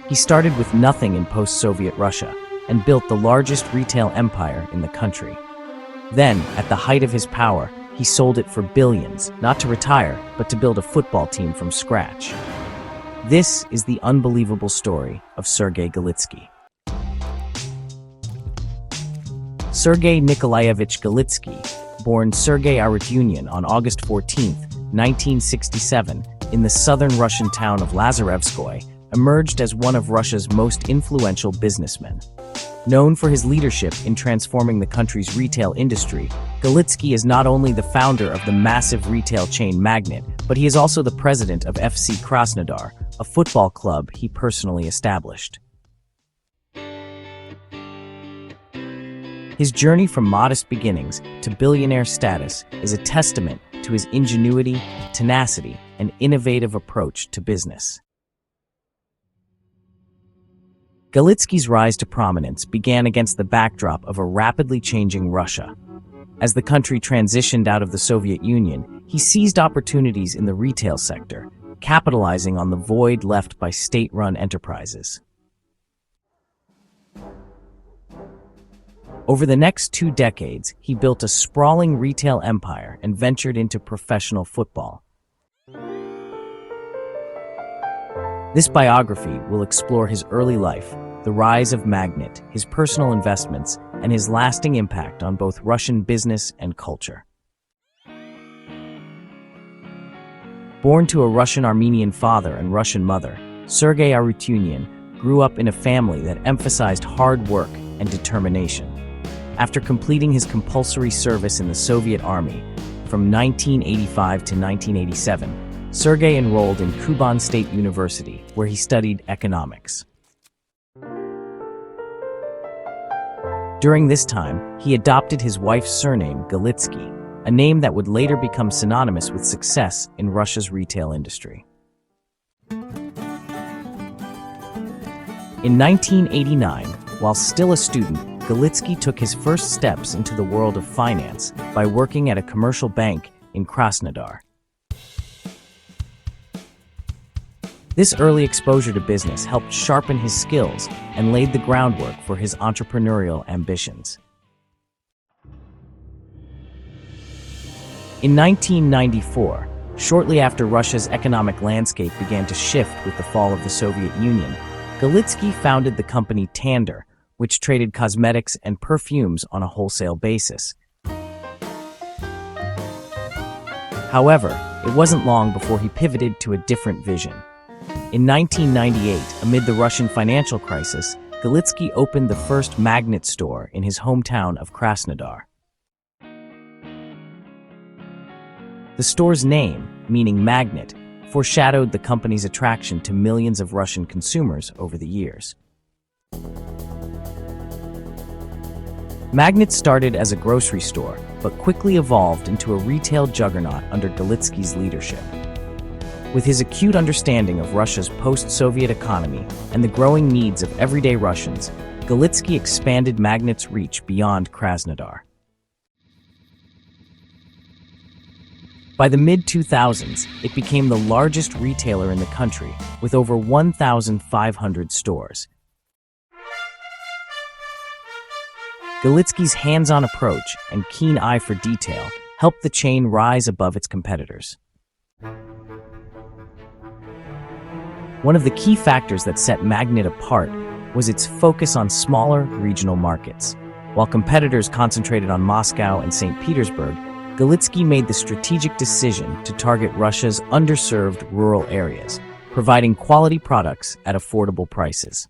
He started with nothing in post-Soviet Russia and built the largest retail empire in the country. Then, at the height of his power, he sold it for billions, not to retire, but to build a football team from scratch. This is the unbelievable story of Sergey Galitsky. Sergey Nikolaevich Galitsky, born Sergey Arutyunian on August 14, 1967, in the southern Russian town of Lazarevskoye, emerged as one of Russia's most influential businessmen. Known for his leadership in transforming the country's retail industry, Galitsky is not only the founder of the massive retail chain Magnit, but he is also the president of FC Krasnodar, a football club he personally established. His journey from modest beginnings to billionaire status is a testament to his ingenuity, tenacity, and innovative approach to business. Galitsky's rise to prominence began against the backdrop of a rapidly changing Russia. As the country transitioned out of the Soviet Union, he seized opportunities in the retail sector, capitalizing on the void left by state-run enterprises. Over the next 2 decades, he built a sprawling retail empire and ventured into professional football. This biography will explore his early life, the rise of Magnit, his personal investments, and his lasting impact on both Russian business and culture. Born to a Russian-Armenian father and Russian mother, Sergey Arutyunian grew up in a family that emphasized hard work and determination. After completing his compulsory service in the Soviet Army from 1985 to 1987, Sergey enrolled in Kuban State University, where he studied economics. During this time, he adopted his wife's surname, Galitsky, a name that would later become synonymous with success in Russia's retail industry. In 1989, while still a student, Galitsky took his first steps into the world of finance by working at a commercial bank in Krasnodar. This early exposure to business helped sharpen his skills and laid the groundwork for his entrepreneurial ambitions. In 1994, shortly after Russia's economic landscape began to shift with the fall of the Soviet Union, Galitsky founded the company Tander, which traded cosmetics and perfumes on a wholesale basis. However, it wasn't long before he pivoted to a different vision. In 1998, amid the Russian financial crisis, Galitsky opened the first Magnit store in his hometown of Krasnodar. The store's name, meaning Magnit, foreshadowed the company's attraction to millions of Russian consumers over the years. Magnit started as a grocery store, but quickly evolved into a retail juggernaut under Galitsky's leadership. With his acute understanding of Russia's post-Soviet economy and the growing needs of everyday Russians, Galitsky expanded Magnit's reach beyond Krasnodar. By the mid-2000s, it became the largest retailer in the country, with over 1,500 stores. Galitsky's hands-on approach and keen eye for detail helped the chain rise above its competitors. One of the key factors that set Magnit apart was its focus on smaller, regional markets. While competitors concentrated on Moscow and St. Petersburg, Galitsky made the strategic decision to target Russia's underserved rural areas, providing quality products at affordable prices.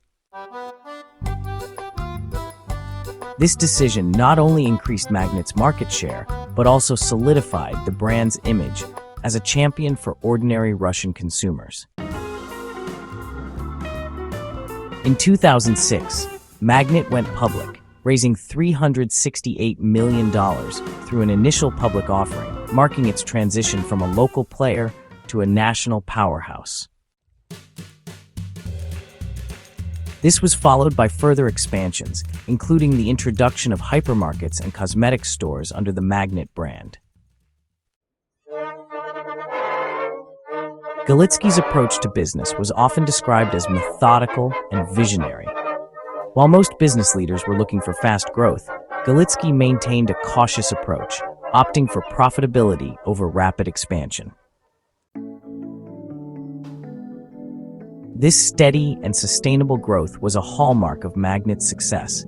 This decision not only increased Magnit's market share, but also solidified the brand's image as a champion for ordinary Russian consumers. In 2006, Magnit went public, raising $368 million through an initial public offering, marking its transition from a local player to a national powerhouse. This was followed by further expansions, including the introduction of hypermarkets and cosmetics stores under the Magnit brand. Galitsky's approach to business was often described as methodical and visionary. While most business leaders were looking for fast growth, Galitsky maintained a cautious approach, opting for profitability over rapid expansion. This steady and sustainable growth was a hallmark of Magnit's success,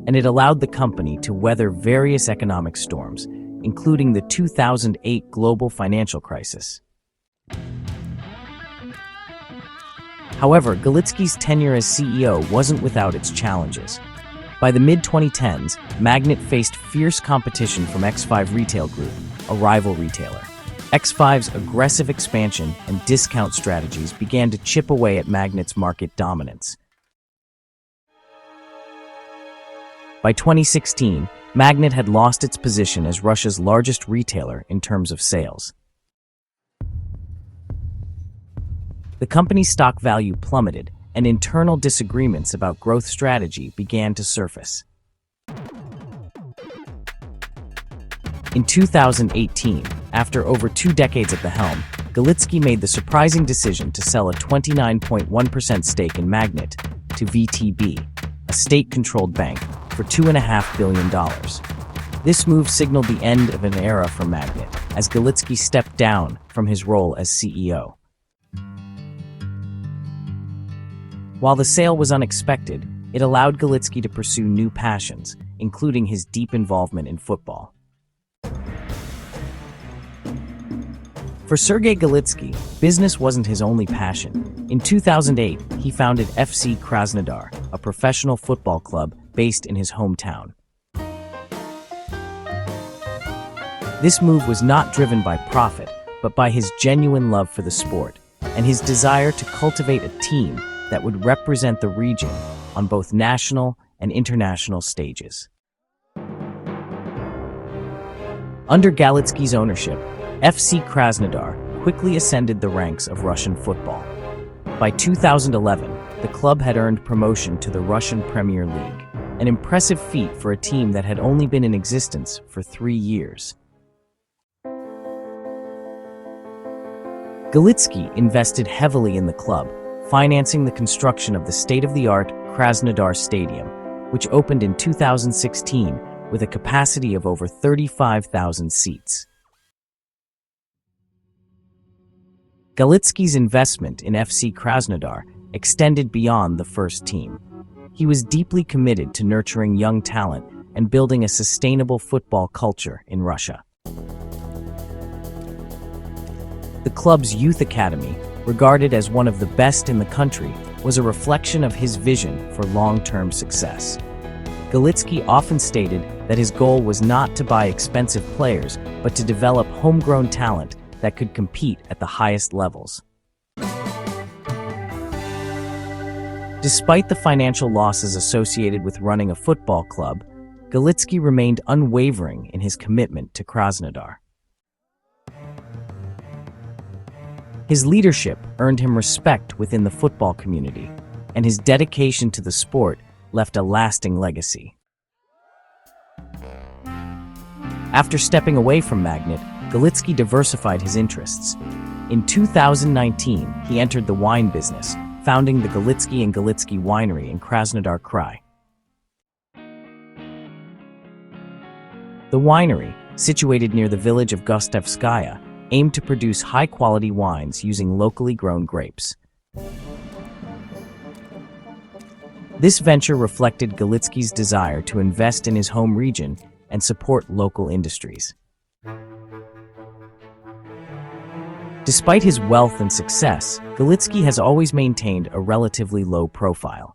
and it allowed the company to weather various economic storms, including the 2008 global financial crisis. However, Galitsky's tenure as CEO wasn't without its challenges. By the mid-2010s, Magnit faced fierce competition from X5 Retail Group, a rival retailer. X5's aggressive expansion and discount strategies began to chip away at Magnit's market dominance. By 2016, Magnit had lost its position as Russia's largest retailer in terms of sales. The company's stock value plummeted, and internal disagreements about growth strategy began to surface. In 2018, after over 2 decades at the helm, Galitsky made the surprising decision to sell a 29.1% stake in Magnit to VTB, a state-controlled bank, for $2.5 billion. This move signaled the end of an era for Magnit, as Galitsky stepped down from his role as CEO. While the sale was unexpected, it allowed Galitsky to pursue new passions, including his deep involvement in football. For Sergey Galitsky, business wasn't his only passion. In 2008, he founded FC Krasnodar, a professional football club based in his hometown. This move was not driven by profit, but by his genuine love for the sport and his desire to cultivate a team that would represent the region on both national and international stages. Under Galitsky's ownership, FC Krasnodar quickly ascended the ranks of Russian football. By 2011, the club had earned promotion to the Russian Premier League, an impressive feat for a team that had only been in existence for 3 years. Galitsky invested heavily in the club, financing the construction of the state-of-the-art Krasnodar Stadium, which opened in 2016 with a capacity of over 35,000 seats. Galitsky's investment in FC Krasnodar extended beyond the first team. He was deeply committed to nurturing young talent and building a sustainable football culture in Russia. The club's youth academy, regarded as one of the best in the country, was a reflection of his vision for long-term success. Galitsky often stated that his goal was not to buy expensive players, but to develop homegrown talent that could compete at the highest levels. Despite the financial losses associated with running a football club, Galitsky remained unwavering in his commitment to Krasnodar. His leadership earned him respect within the football community, and his dedication to the sport left a lasting legacy. After stepping away from Magnit, Galitsky diversified his interests. In 2019, he entered the wine business, founding the Galitsky & Galitsky Winery in Krasnodar Krai. The winery, situated near the village of Gostevskaya, aimed to produce high-quality wines using locally grown grapes. This venture reflected Galitsky's desire to invest in his home region and support local industries. Despite his wealth and success, Galitsky has always maintained a relatively low profile.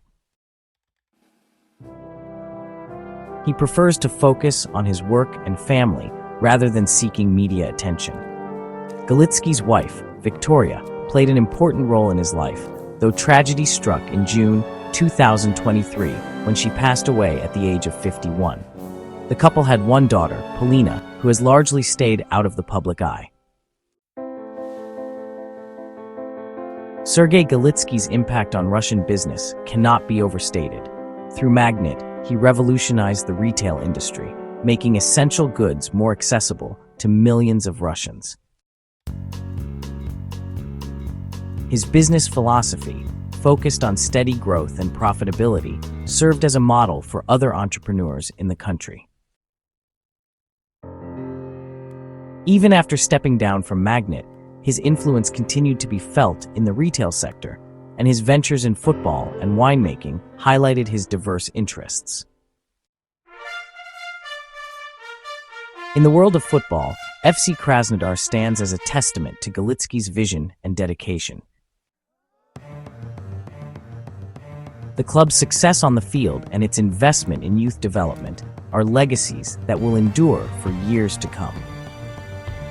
He prefers to focus on his work and family rather than seeking media attention. Galitsky's wife, Victoria, played an important role in his life, though tragedy struck in June 2023 when she passed away at the age of 51. The couple had one daughter, Polina, who has largely stayed out of the public eye. Sergey Galitsky's impact on Russian business cannot be overstated. Through Magnit, he revolutionized the retail industry, making essential goods more accessible to millions of Russians. His business philosophy, focused on steady growth and profitability, served as a model for other entrepreneurs in the country. Even after stepping down from Magnit, his influence continued to be felt in the retail sector, and his ventures in football and winemaking highlighted his diverse interests. In the world of football, FC Krasnodar stands as a testament to Galitsky's vision and dedication. The club's success on the field and its investment in youth development are legacies that will endure for years to come.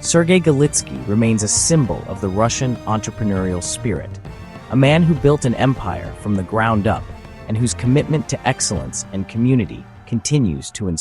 Sergey Galitsky remains a symbol of the Russian entrepreneurial spirit, a man who built an empire from the ground up and whose commitment to excellence and community continues to inspire.